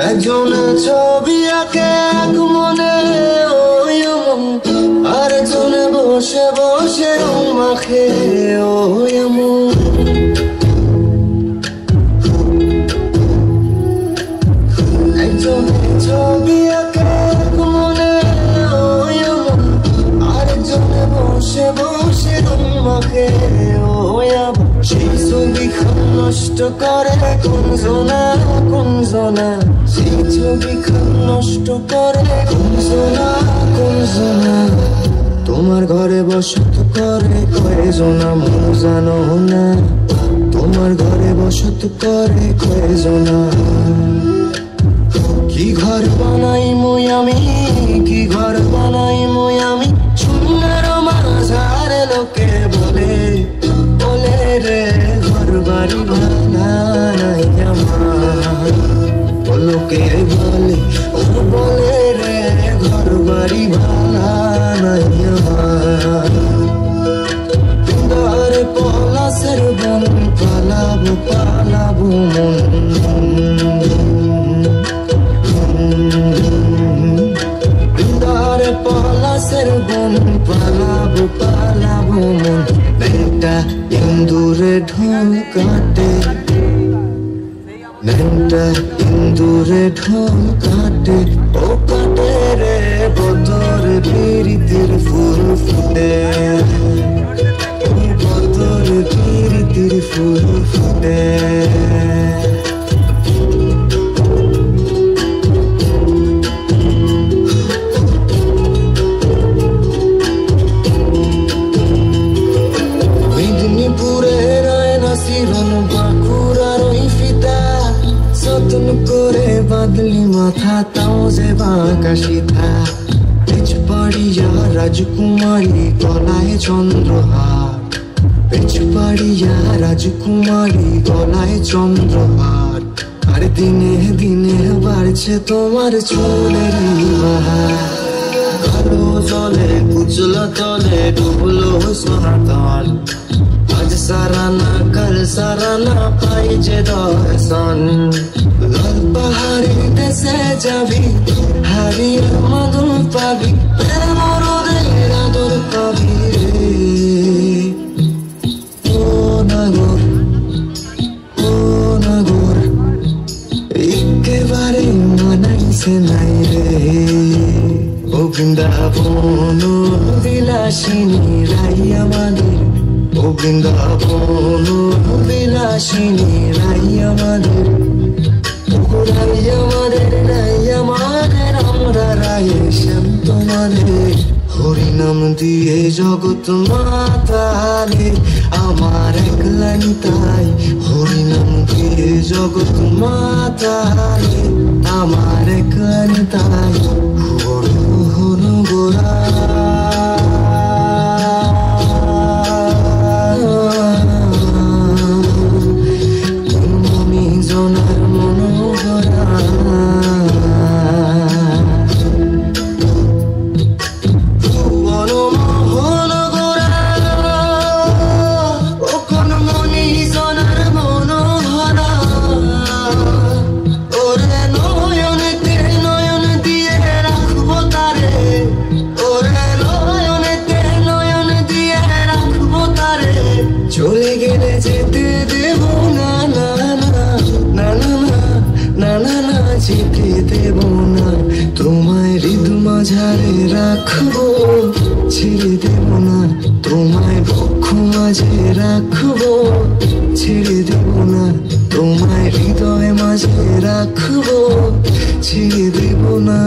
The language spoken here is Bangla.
একজনে ছবি আঁকে এক মনে ওই মন, আরেকজনে বসে বসে রং মাখে ওই মন। একজনে ছবি আঁকে এক মনে ওই মন, আরেকজনে বসে বসে রং মাখে ওই মন। সেই ছবিখান নষ্ট করে কোনজনা কোনজনা, সেই ছবিখান নষ্ট করে কোনজনা কোনজনা। তোমার ঘরে বসত করে কয়জনা মন জানো না, তোমার ঘরে বসত করে কয়জনা। কি ঘর বানাই মই আমি, কি ঘর বানাই মই আমি, শূন্যের মাঝারে লোকে বলে বলে রে ঘর বাড়ি ভাঙা নাই আমার। লোকে বলে ও বলে রে ঘর বাড়ি ভাঙা নাই আমার। বৃন্দারে পলাশের বন পালাবো পালাবো মন, বৃন্দারে পলাশের বন পালাবো পালাবো মন। একটা ইন্দুরে ঢোল কাটে, একটা ইন্দুরে ঢোল কাটে, ও কাটে রে বদর প্রীতির ফুল ফুটে, বদর প্রীতির ফুল ফুটে। মেদিনীপুরের আয়না শিরন বাঁকুড়ার ওই ফিতা, যতন করে বাদলি মাথা তাও যে বাঁকা সিধা। পেছপাড়িয়া রাজকুমারী গলায় চন্দ্রহার, পেছপাড়িয়া রাজকুমারী গলায় চন্দ্রহার। আর দিনে দিনে বাড়ছে তোমার চুলেরই বাহার। কালো জলে কুচলা তলে ডুবলো সোনার, আজ সারানা কাল সারানা পাই যে দর্শন। লাল পাহাড়ি দেশে যাবি হারিয়ে মাদুর পাবি, মরদের আদর পাবি রে। ও নাগর ও নাগর একেবারে মানাইছে নাই রে। ও বৃন্দাবন বিলাসিনী রাই আমাদের, ও বৃন্দাবন বিলাসিনী রাই আমাদের, রাই আমাদের রাই আমাদের, আমরা রাই শ্যাম তোমাদের। হরিনাম দিয়ে জগৎ মাতালে আমার একলা নিতাই, হরিনাম দিয়ে জগৎ মাতালে আমার একলা নিতাই। হন গোরা জনার মনোহরা, মনমোহন গোরা ও কোন মনি জনার মনোহরা। ওরে নয়নেতে নয়ন দিয়ে রাখবো তারে, ওরে নয়নেতে নয়ন দিয়ে রাখবো তারে। চলে গেলে যেতে দেব না না না না না না না না, যেতে দেব না। তোমায় হৃদ মাঝারে রাখবো, ছেড়ে দেব না। তোমায় বক্ষ মাঝে রাখবো, ছেড়ে দেব না। তোমায় হৃদয় মাঝে রাখবো, ছেড়ে দেব না।